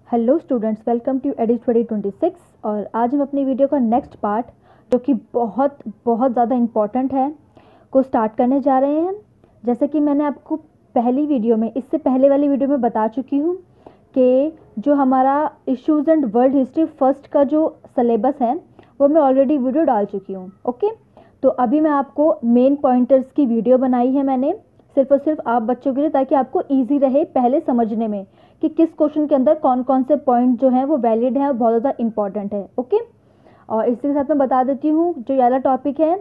Hello students, welcome to edit 2026। और आज हम अपनी वीडियो का नेक्स्ट पार्ट, जो कि बहुत बहुत ज़्यादा इम्पॉर्टेंट है, को स्टार्ट करने जा रहे हैं। जैसे कि मैंने आपको पहली वीडियो में, इससे पहले वाली वीडियो में बता चुकी हूँ कि जो हमारा issues and world history first का जो सिलेबस है वो मैं ऑलरेडी वीडियो डाल चुकी हूँ। ओके, तो अभी मैं आपको मेन पॉइंटर्स की वीडियो बनाई है मैंने, सिर्फ और सिर्फ आप बच्चों के लिए, ताकि आपको ईजी रहे पहले समझने में कि किस क्वेश्चन के अंदर कौन कौन से पॉइंट जो हैं वो वैलिड हैं और बहुत ज़्यादा इंपॉर्टेंट है। ओके, और इसी के साथ मैं बता देती हूँ जो ये वाला टॉपिक है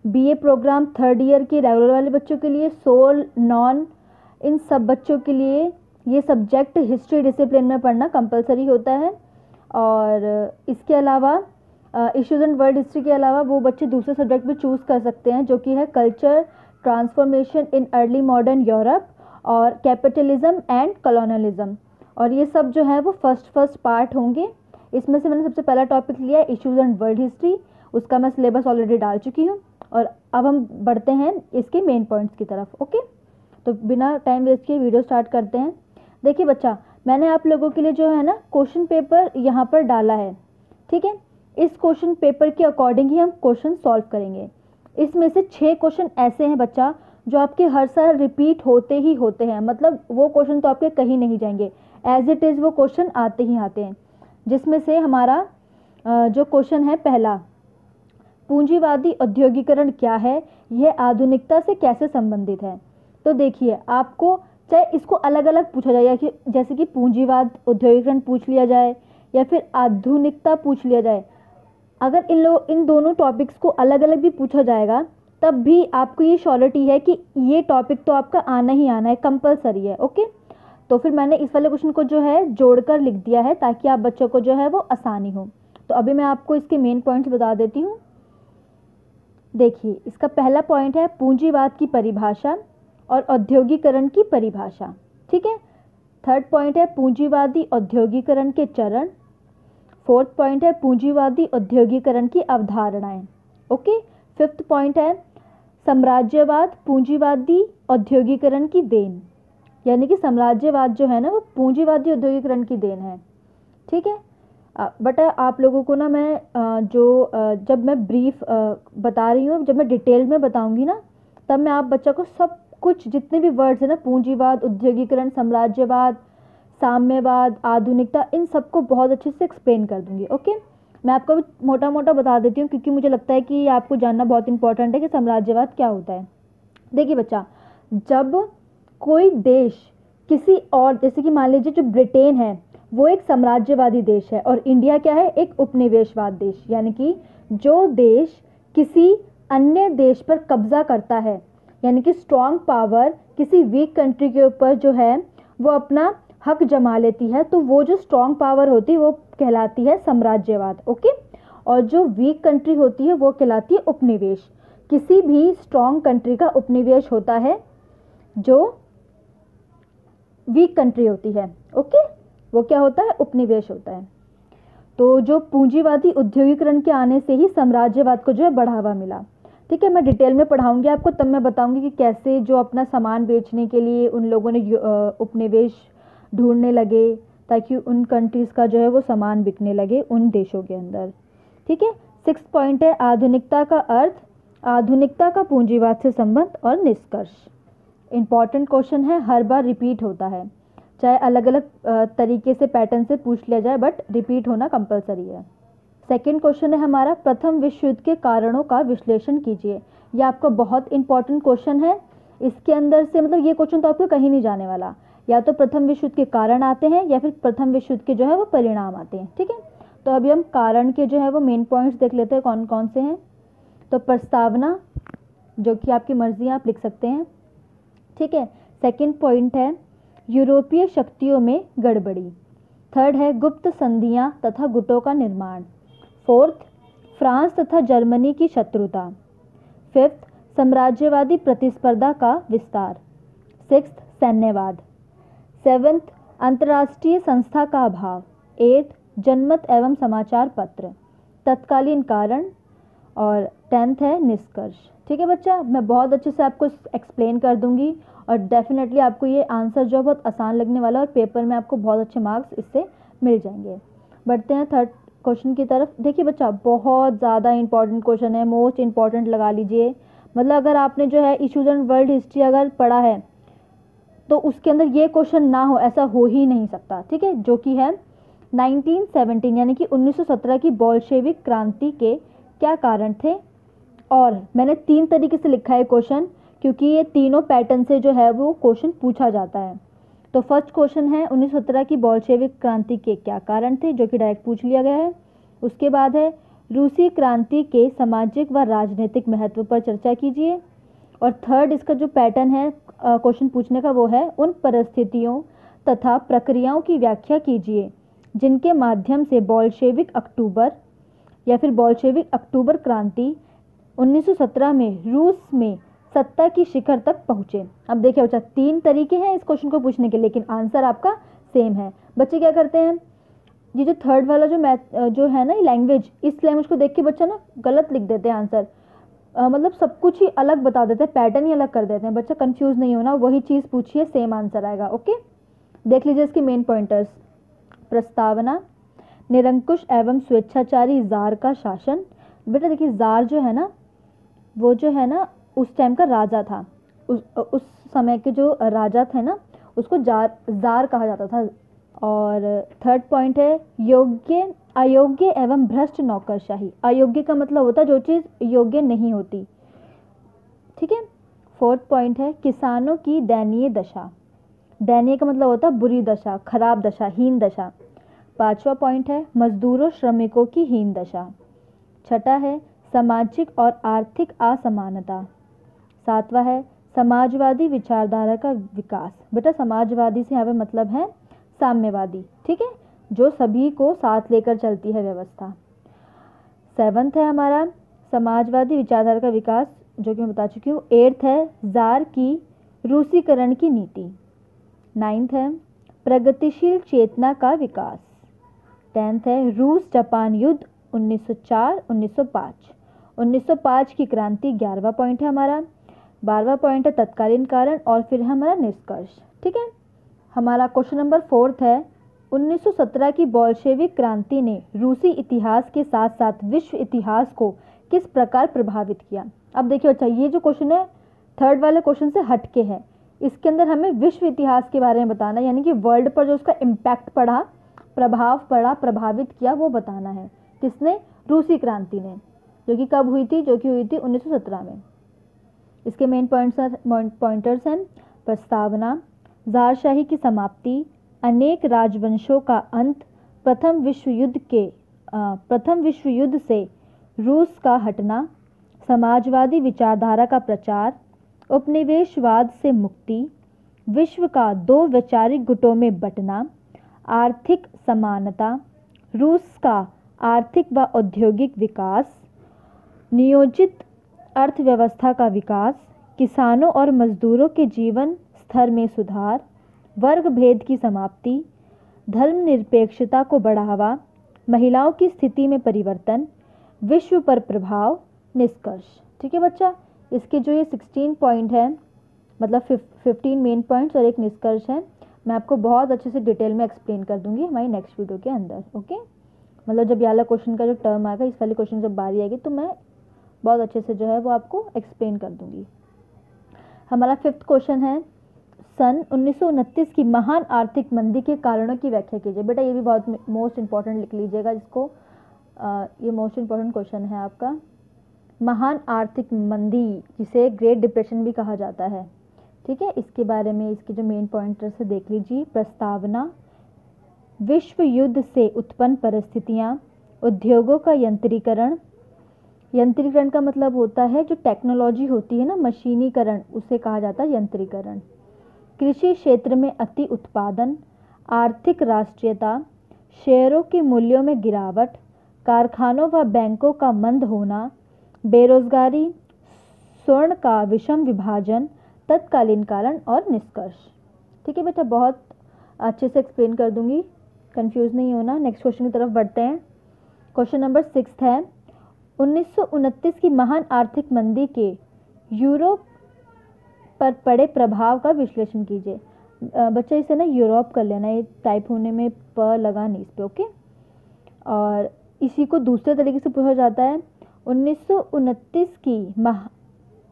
बीए प्रोग्राम थर्ड ईयर के रेगुलर वाले बच्चों के लिए, सोल नॉन, इन सब बच्चों के लिए ये सब्जेक्ट हिस्ट्री डिसिप्लिन में पढ़ना कंपलसरी होता है। और इसके अलावा इश्यूज एंड वर्ल्ड हिस्ट्री के अलावा वो बच्चे दूसरे सब्जेक्ट भी चूज़ कर सकते हैं, जो कि है culture transformation in early modern Europe और कैपिटलिज्म एंड कॉलोनियलिज्म। और ये सब जो है वो फर्स्ट पार्ट होंगे। इसमें से मैंने सबसे पहला टॉपिक लिया है इश्यूज एंड वर्ल्ड हिस्ट्री, उसका मैं सिलेबस ऑलरेडी डाल चुकी हूँ। और अब हम बढ़ते हैं इसके मेन पॉइंट्स की तरफ। ओके, तो बिना टाइम वेस्ट किए वीडियो स्टार्ट करते हैं। देखिए बच्चा, मैंने आप लोगों के लिए जो है ना क्वेश्चन पेपर यहाँ पर डाला है, ठीक है। इस क्वेश्चन पेपर के अकॉर्डिंग ही हम क्वेश्चन सॉल्व करेंगे। इसमें से 6 क्वेश्चन ऐसे हैं बच्चा जो आपके हर साल रिपीट होते ही होते हैं, मतलब वो क्वेश्चन तो आपके कहीं नहीं जाएंगे, एज इट इज़ वो क्वेश्चन आते ही आते हैं। जिसमें से हमारा जो क्वेश्चन है पहला, पूंजीवादी औद्योगिकरण क्या है, यह आधुनिकता से कैसे संबंधित है। तो देखिए, आपको चाहे इसको अलग अलग पूछा जाए, कि जैसे कि पूंजीवाद औद्योगिकरण पूछ लिया जाए या फिर आधुनिकता पूछ लिया जाए, अगर इन दोनों टॉपिक्स को अलग अलग भी पूछा जाएगा तब भी आपको ये श्योरिटी है कि ये टॉपिक तो आपका आना ही आना है, कंपलसरी है। ओके, तो फिर मैंने इस वाले क्वेश्चन को जो है जोड़कर लिख दिया है ताकि आप बच्चों को जो है वो आसानी हो। तो अभी मैं आपको इसके मेन पॉइंट्स बता देती हूँ। देखिए, इसका पहला पॉइंट है पूंजीवाद की परिभाषा और औद्योगिकरण की परिभाषा, ठीक है। थर्ड पॉइंट है पूंजीवादी औद्योगिकरण के चरण। फोर्थ पॉइंट है पूंजीवादी औद्योगिकरण की अवधारणाएं। ओके, फिफ्थ पॉइंट है साम्राज्यवाद पूंजीवादी औद्योगिकरण की देन, यानी कि साम्राज्यवाद जो है ना वो पूंजीवादी औद्योगिकरण की देन है, ठीक है। बट आप लोगों को ना मैं जब मैं ब्रीफ बता रही हूँ, जब मैं डिटेल में बताऊंगी ना, तब मैं आप बच्चा को सब कुछ जितने भी वर्ड्स है ना, पूंजीवाद, औद्योगिकरण, साम्राज्यवाद, साम्यवाद, आधुनिकता, इन सबको बहुत अच्छे से एक्सप्लेन कर दूंगी। ओके, मैं आपको मोटा मोटा बता देती हूँ क्योंकि मुझे लगता है कि आपको जानना बहुत इंपॉर्टेंट है कि साम्राज्यवाद क्या होता है। देखिए बच्चा, जब कोई देश किसी और, जैसे कि मान लीजिए जो ब्रिटेन है वो एक साम्राज्यवादी देश है और इंडिया क्या है, एक उपनिवेशवाद देश, यानी कि जो देश किसी अन्य देश पर कब्जा करता है, यानी कि स्ट्रॉन्ग पावर किसी वीक कंट्री के ऊपर जो है वो अपना हक जमा लेती है, तो वो जो स्ट्रॉन्ग पावर होती है वो कहलाती है साम्राज्यवाद। ओके, और जो वीक कंट्री होती है वो कहलाती है उपनिवेश। किसी भी स्ट्रॉन्ग कंट्री का उपनिवेश होता है जो वीक कंट्री होती है। ओके, वो क्या होता है, उपनिवेश होता है। तो जो पूंजीवादी औद्योगिकरण के आने से ही साम्राज्यवाद को जो है बढ़ावा मिला, ठीक है। मैं डिटेल में पढ़ाऊंगी आपको, तब मैं बताऊंगी कि कैसे जो अपना सामान बेचने के लिए उन लोगों ने उपनिवेश ढूंढने लगे ताकि उन कंट्रीज़ का जो है वो सामान बिकने लगे उन देशों के अंदर, ठीक है। 6 पॉइंट है आधुनिकता का अर्थ, आधुनिकता का पूंजीवाद से संबंध और निष्कर्ष। इंपॉर्टेंट क्वेश्चन है, हर बार रिपीट होता है, चाहे अलग अलग तरीके से पैटर्न से पूछ लिया जाए, बट रिपीट होना कंपलसरी है। सेकेंड क्वेश्चन है हमारा, प्रथम विश्व युद्ध के कारणों का विश्लेषण कीजिए। यह आपका बहुत इंपॉर्टेंट क्वेश्चन है। इसके अंदर से मतलब ये क्वेश्चन तो आपको कहीं नहीं जाने वाला, या तो प्रथम विश्व युद्ध के कारण आते हैं या फिर प्रथम विश्व युद्ध के जो है वो परिणाम आते हैं, ठीक है। तो अभी हम कारण के जो है वो मेन पॉइंट्स देख लेते हैं कौन कौन से हैं। तो प्रस्तावना, जो कि आपकी मर्जी आप लिख सकते हैं, ठीक है। सेकेंड पॉइंट है यूरोपीय शक्तियों में गड़बड़ी। थर्ड है गुप्त संधियां तथा गुटों का निर्माण। फोर्थ, फ्रांस तथा जर्मनी की शत्रुता। फिफ्थ, साम्राज्यवादी प्रतिस्पर्धा का विस्तार। सिक्स्थ, सैन्यवाद। सेवन्थ, अंतर्राष्ट्रीय संस्था का अभाव। एट्थ, जनमत एवं समाचार पत्र। तत्कालीन कारण। और 10th है निष्कर्ष। ठीक है बच्चा, मैं बहुत अच्छे से आपको एक्सप्लेन कर दूंगी और डेफिनेटली आपको ये आंसर जो है बहुत आसान लगने वाला है और पेपर में आपको बहुत अच्छे मार्क्स इससे मिल जाएंगे। बढ़ते हैं थर्ड क्वेश्चन की तरफ। देखिए बच्चा, बहुत ज़्यादा इंपॉर्टेंट क्वेश्चन है, मोस्ट इंपॉर्टेंट लगा लीजिए। मतलब अगर आपने जो है इशूज एंड वर्ल्ड हिस्ट्री अगर पढ़ा है तो उसके अंदर ये क्वेश्चन ना हो ऐसा हो ही नहीं सकता। ठीक है, जो कि है 1917 यानी कि 1917 की बोल्शेविक क्रांति के क्या कारण थे। और मैंने 3 तरीके से लिखा है क्वेश्चन, क्योंकि ये तीनों पैटर्न से जो है वो क्वेश्चन पूछा जाता है। तो फर्स्ट क्वेश्चन है 1917 की बोल्शेविक क्रांति के क्या कारण थे, जो कि डायरेक्ट पूछ लिया गया है। उसके बाद है रूसी क्रांति के सामाजिक व राजनीतिक महत्व पर चर्चा कीजिए। और थर्ड इसका जो पैटर्न है क्वेश्चन पूछने का वो है उन परिस्थितियों तथा प्रक्रियाओं की व्याख्या कीजिए जिनके माध्यम से बोल्शेविक अक्टूबर या फिर बोल्शेविक अक्टूबर क्रांति 1917 में रूस में सत्ता की शिखर तक पहुंचे। अब देखिए बच्चा, 3 तरीके हैं इस क्वेश्चन को पूछने के, लेकिन आंसर आपका सेम है। बच्चे क्या करते हैं, ये जो थर्ड वाला जो मैथ जो है ना, ये लैंग्वेज, इस लैंग्वेज को देख के बच्चा ना गलत लिख देते हैं आंसर। मतलब सब कुछ ही अलग बता देते हैं, पैटर्न ही अलग कर देते हैं। बच्चा कंफ्यूज नहीं होना, वही चीज़ पूछिए, सेम आंसर आएगा। ओके, देख लीजिए इसके मेन पॉइंटर्स। प्रस्तावना, निरंकुश एवं स्वेच्छाचारी जार का शासन। बेटा देखिए, जार जो है ना, वो जो है ना उस टाइम का राजा था, उस समय के जो राजा थे ना उसको जार कहा जाता था। और थर्ड पॉइंट है योग्य अयोग्य एवं भ्रष्ट नौकरशाही। अयोग्य का मतलब होता है जो चीज़ योग्य नहीं होती। ठीक है। फोर्थ पॉइंट है किसानों की दयनीय दशा। दयनीय का मतलब होता है बुरी दशा, खराब दशा, हीन दशा। पांचवा पॉइंट है मजदूरों श्रमिकों की हीन दशा। छठा है सामाजिक और आर्थिक असमानता। सातवां है समाजवादी विचारधारा का विकास। बेटा समाजवादी से यहाँ पे मतलब है साम्यवादी। ठीक है, जो सभी को साथ लेकर चलती है व्यवस्था। 7th है हमारा समाजवादी विचारधारा का विकास, जो कि मैं बता चुकी हूँ। 8th है जार की रूसीकरण की नीति। 9th है प्रगतिशील चेतना का विकास। 10th है रूस जापान युद्ध 1904-1905। 1905 की क्रांति 11वां पॉइंट है हमारा। 12वां पॉइंट है तत्कालीन कारण और फिर है हमारा निष्कर्ष। ठीक है, हमारा क्वेश्चन नंबर 4 है 1917 की बोल्शेविक क्रांति ने रूसी इतिहास के साथ साथ विश्व इतिहास को किस प्रकार प्रभावित किया। अब देखिए अच्छा, ये जो क्वेश्चन है थर्ड वाले क्वेश्चन से हटके है। इसके अंदर हमें विश्व इतिहास के बारे में बताना, यानी कि वर्ल्ड पर जो उसका इम्पैक्ट पड़ा, प्रभाव पड़ा, प्रभावित किया, वो बताना है। किसने? रूसी क्रांति ने, जो कि कब हुई थी? जो कि हुई थी 1917 में। इसके मेन पॉइंटर्स हैं प्रस्तावना, ज़ारशाही की समाप्ति, अनेक राजवंशों का अंत, प्रथम विश्व युद्ध से रूस का हटना, समाजवादी विचारधारा का प्रचार, उपनिवेशवाद से मुक्ति, विश्व का 2 वैचारिक गुटों में बंटना, आर्थिक समानता, रूस का आर्थिक व औद्योगिक विकास, नियोजित अर्थव्यवस्था का विकास, किसानों और मजदूरों के जीवन स्तर में सुधार, वर्ग भेद की समाप्ति, धर्मनिरपेक्षता को बढ़ावा, महिलाओं की स्थिति में परिवर्तन, विश्व पर प्रभाव, निष्कर्ष। ठीक है बच्चा, इसके जो ये 16 पॉइंट है, मतलब 15 मेन पॉइंट्स और एक निष्कर्ष है, मैं आपको बहुत अच्छे से डिटेल में एक्सप्लेन कर दूंगी हमारी नेक्स्ट वीडियो के अंदर। ओके, मतलब जब ये वाला क्वेश्चन का जो टर्म आएगा, इस वाले क्वेश्चन जब बारी आएगी तो मैं बहुत अच्छे से जो है वो आपको एक्सप्लेन कर दूंगी। हमारा 5th क्वेश्चन है सन 1929 की महान आर्थिक मंदी के कारणों की व्याख्या कीजिए। बेटा ये भी बहुत मोस्ट इंपॉर्टेंट लिख लीजिएगा इसको, ये मोस्ट इंपॉर्टेंट क्वेश्चन है आपका। महान आर्थिक मंदी, जिसे ग्रेट डिप्रेशन भी कहा जाता है। ठीक है, इसके बारे में इसके जो मेन पॉइंटर से देख लीजिए। प्रस्तावना, विश्व युद्ध से उत्पन्न परिस्थितियाँ, उद्योगों का यंत्रीकरण। यंत्रीकरण का मतलब होता है जो टेक्नोलॉजी होती है ना, मशीनीकरण, उसे कहा जाता है यंत्रीकरण। कृषि क्षेत्र में अति उत्पादन, आर्थिक राष्ट्रीयता, शेयरों के मूल्यों में गिरावट, कारखानों व बैंकों का मंद होना, बेरोजगारी, स्वर्ण का विषम विभाजन, तत्कालीन कारण और निष्कर्ष। ठीक है बेटा, बहुत अच्छे से एक्सप्लेन कर दूंगी, कंफ्यूज नहीं होना। नेक्स्ट क्वेश्चन की तरफ बढ़ते हैं। क्वेश्चन नंबर 6 है 1929 की महान आर्थिक मंदी के यूरोप पर पड़े प्रभाव का विश्लेषण कीजिए। बच्चा इसे ना यूरोप कर लेना, ये टाइप होने में प लगा नहीं इस पे, ओके। और इसी को दूसरे तरीके से पूछा जाता है, 1929 की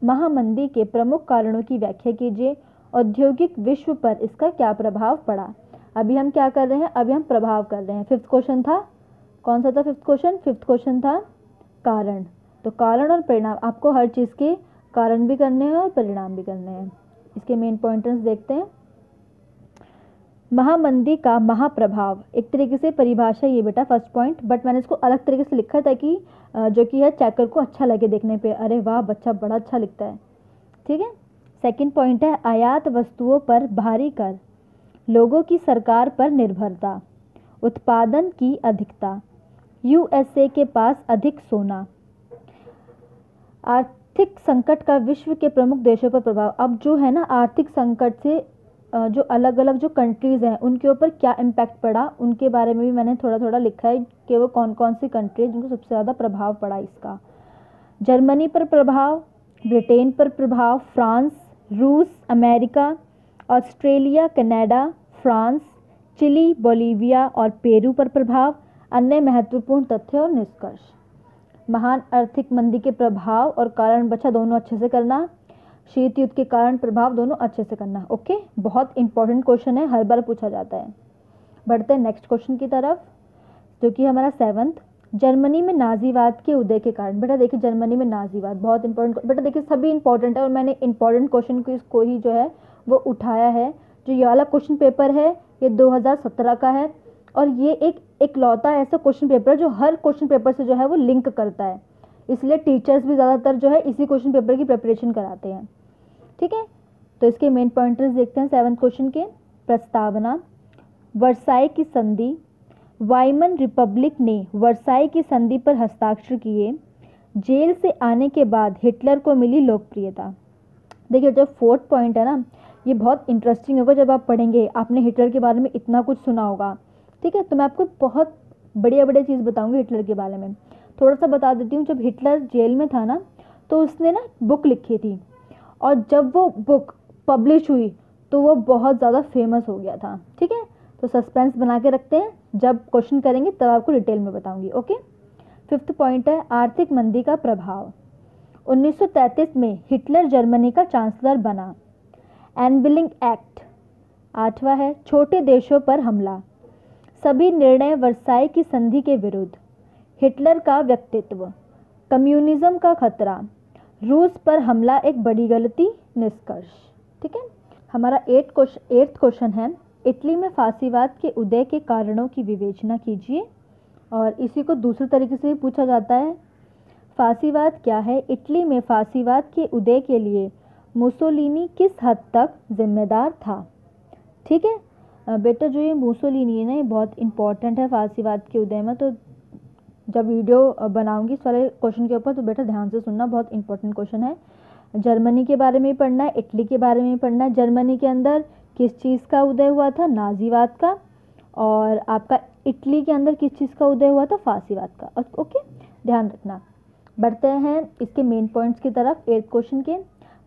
महामंदी के प्रमुख कारणों की व्याख्या कीजिए। औद्योगिक विश्व पर इसका क्या प्रभाव पड़ा। अभी हम क्या कर रहे हैं, अभी हम प्रभाव कर रहे हैं। फिफ्थ क्वेश्चन था, कौन सा था फिफ्थ क्वेश्चन? फिफ्थ क्वेश्चन था कारण। तो कारण और परिणाम, आपको हर चीज़ के कारण भी करने हैं और परिणाम भी करने हैं। इसके मेन पॉइंटर्स देखते हैं। महामंदी का महाप्रभाव, एक तरीके से परिभाषा ये बेटा फर्स्ट पॉइंट, बट मैंने इसको अलग तरीके से लिखा था कि जो कि है चेकर को अच्छा लगे देखने पे, अरे वाह बच्चा बड़ा अच्छा लिखता है, ठीक है। सेकंड पॉइंट है आयात वस्तुओं पर भारी कर, लोगों की सरकार पर निर्भरता, उत्पादन की अधिकता, यूएसए के पास अधिक सोना, आर्थिक संकट का विश्व के प्रमुख देशों पर प्रभाव। अब जो है ना आर्थिक संकट से जो अलग अलग जो कंट्रीज़ हैं उनके ऊपर क्या इम्पैक्ट पड़ा, उनके बारे में भी मैंने थोड़ा थोड़ा लिखा है कि वो कौन कौन सी कंट्री है जिनको सबसे ज़्यादा प्रभाव पड़ा इसका। जर्मनी पर प्रभाव, ब्रिटेन पर प्रभाव, फ्रांस, रूस, America, Australia, Canada, France, Chile, Bolivia और पेरू पर प्रभाव। अन्य महत्वपूर्ण तथ्य और निष्कर्ष। महान आर्थिक मंदी के प्रभाव और कारण बच्चा दोनों अच्छे से करना, शीत युद्ध के कारण प्रभाव दोनों अच्छे से करना, ओके। बहुत इंपॉर्टेंट क्वेश्चन है, हर बार पूछा जाता है। बढ़ते हैं नेक्स्ट क्वेश्चन की तरफ, जो कि हमारा सेवंथ, जर्मनी में नाजीवाद के उदय के कारण। बेटा देखिए जर्मनी में नाजीवाद बहुत इंपॉर्टेंट, बेटा देखिए सभी इंपॉर्टेंट है और मैंने इंपॉर्टेंट क्वेश्चन को ही जो है वो उठाया है। जो ये वाला क्वेश्चन पेपर है ये 2017 का है और ये एक लौता ऐसा क्वेश्चन पेपर जो हर क्वेश्चन पेपर से जो है वो लिंक करता है, इसलिए टीचर्स भी ज़्यादातर जो है इसी क्वेश्चन पेपर की प्रिपरेशन कराते हैं, ठीक है। तो इसके मेन पॉइंटर्स देखते हैं सेवंथ क्वेश्चन के। प्रस्तावना, वर्साई की संधि, वाइमन रिपब्लिक ने वर्साई की संधि पर हस्ताक्षर किए, जेल से आने के बाद हिटलर को मिली लोकप्रियता। देखिए जो फोर्थ पॉइंट है ना ये बहुत इंटरेस्टिंग होगा जब आप पढ़ेंगे, आपने हिटलर के बारे में इतना कुछ सुना होगा, ठीक है। तो मैं आपको बहुत बढ़िया बढ़िया चीज़ बताऊंगी हिटलर के बारे में। थोड़ा सा बता देती हूँ, जब हिटलर जेल में था ना तो उसने ना बुक लिखी थी और जब वो बुक पब्लिश हुई तो वो बहुत ज़्यादा फेमस हो गया था, ठीक है। तो सस्पेंस बना के रखते हैं, जब क्वेश्चन करेंगे तब आपको डिटेल में बताऊंगी, ओके। फिफ्थ पॉइंट है आर्थिक मंदी का प्रभाव। 1933 में हिटलर जर्मनी का चांसलर बना। एनविलिंग एक्ट। आठवां है छोटे देशों पर हमला, सभी निर्णय वर्साई की संधि के विरुद्ध, हिटलर का व्यक्तित्व, कम्युनिज्म का खतरा, रूस पर हमला एक बड़ी गलती, निष्कर्ष, ठीक है। हमारा एट्थ क्वेश्चन है इटली में फांसीवाद के उदय के कारणों की विवेचना कीजिए, और इसी को दूसरे तरीके से भी पूछा जाता है। फांसीवाद क्या है? इटली में फांसीवाद के उदय के लिए मुसोलिनी किस हद तक जिम्मेदार था? ठीक है बेटा, जो ये मुसोलिनी है ना ये बहुत इंपॉर्टेंट है फांसीवाद के उदय में, तो जब वीडियो बनाऊंगी इस वाले क्वेश्चन के ऊपर तो बेटा ध्यान से सुनना, बहुत इंपॉर्टेंट क्वेश्चन है। जर्मनी के बारे में पढ़ना है, इटली के बारे में पढ़ना है। जर्मनी के अंदर किस चीज़ का उदय हुआ था? नाजीवाद का। और आपका इटली के अंदर किस चीज़ का उदय हुआ था? फांसीवाद का। ओके, ध्यान रखना। बढ़ते हैं इसके मेन पॉइंट्स की तरफ। 8th क्वेश्चन के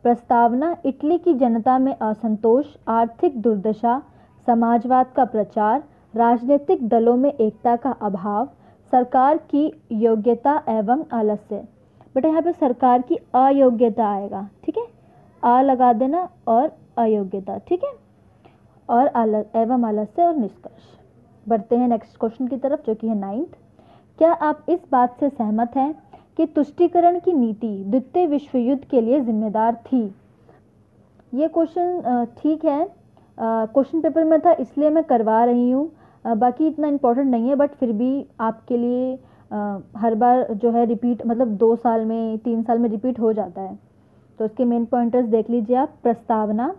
प्रस्तावना, इटली की जनता में असंतोष, आर्थिक दुर्दशा, समाजवाद का प्रचार, राजनीतिक दलों में एकता का अभाव, सरकार की योग्यता एवं आलस्य। बेटा यहाँ पे सरकार की अयोग्यता आएगा, ठीक है, आ लगा देना और अयोग्यता, ठीक है, और एवं आलस्य और निष्कर्ष। बढ़ते हैं नेक्स्ट क्वेश्चन की तरफ जो कि है 9th। क्या आप इस बात से सहमत हैं कि तुष्टीकरण की नीति द्वितीय विश्व युद्ध के लिए जिम्मेदार थी? ये क्वेश्चन ठीक है, क्वेश्चन पेपर में था इसलिए मैं करवा रही हूँ, बाकी इतना इम्पोर्टेंट नहीं है, बट फिर भी आपके लिए हर बार जो है रिपीट, मतलब 2 साल में 3 साल में रिपीट हो जाता है। तो इसके मेन पॉइंटर्स देख लीजिए आप। प्रस्तावना,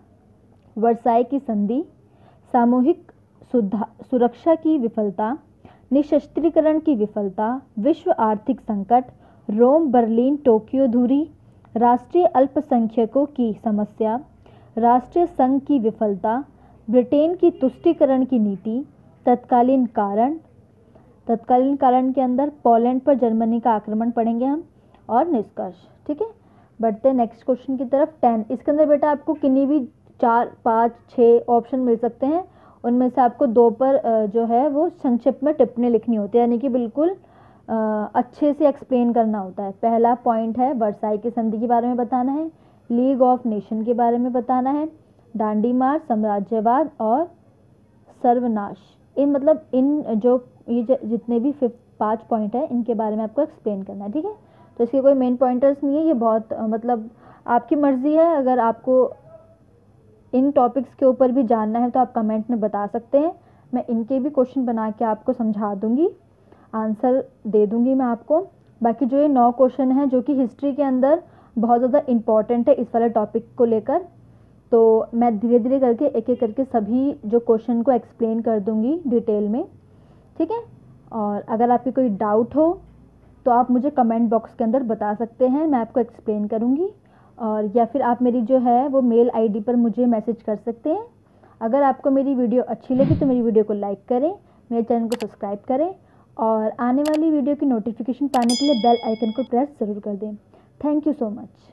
वर्साई की संधि, सामूहिक सुरक्षा की विफलता, निशस्त्रीकरण की विफलता, विश्व आर्थिक संकट, रोम बर्लिन टोक्यो दूरी, राष्ट्रीय अल्पसंख्यकों की समस्या, राष्ट्रीय संघ की विफलता, ब्रिटेन की तुष्टीकरण की नीति, तत्कालीन कारण, तत्कालीन कारण के अंदर पोलैंड पर जर्मनी का आक्रमण पढ़ेंगे हम, और निष्कर्ष। ठीक है, बढ़ते हैं नेक्स्ट क्वेश्चन की तरफ। 10, इसके अंदर बेटा आपको किन्हीं भी 4, 5, 6 ऑप्शन मिल सकते हैं, उनमें से आपको 2 पर जो है वो संक्षिप्त में टिप्पणी लिखनी होती है, यानी कि बिल्कुल अच्छे से एक्सप्लेन करना होता है। पहला पॉइंट है वर्साई की संधि के बारे में बताना है, लीग ऑफ नेशन के बारे में बताना है, दांडी मार्च, साम्राज्यवाद और सर्वनाश। इन मतलब इन जो ये जितने भी 5 पॉइंट है इनके बारे में आपको एक्सप्लेन करना है। ठीक है, तो इसके कोई मेन पॉइंटर्स नहीं है, ये बहुत मतलब आपकी मर्जी है। अगर आपको इन टॉपिक्स के ऊपर भी जानना है तो आप कमेंट में बता सकते हैं, मैं इनके भी क्वेश्चन बना के आपको समझा दूंगी, आंसर दे दूंगी मैं आपको। बाकी जो ये 9 क्वेश्चन हैं जो कि हिस्ट्री के अंदर बहुत ज़्यादा इम्पॉर्टेंट है इस वाले टॉपिक को लेकर, तो मैं धीरे धीरे करके एक एक करके सभी जो क्वेश्चन को एक्सप्लेन कर दूंगी डिटेल में। ठीक है, और अगर आपकी कोई डाउट हो तो आप मुझे कमेंट बॉक्स के अंदर बता सकते हैं, मैं आपको एक्सप्लेन करूंगी, और या फिर आप मेरी जो है वो मेल आईडी पर मुझे मैसेज कर सकते हैं। अगर आपको मेरी वीडियो अच्छी लगी तो मेरी वीडियो को लाइक करें, मेरे चैनल को सब्सक्राइब करें, और आने वाली वीडियो की नोटिफिकेशन पाने के लिए बेल आइकन को प्रेस ज़रूर कर दें। Thank you so much.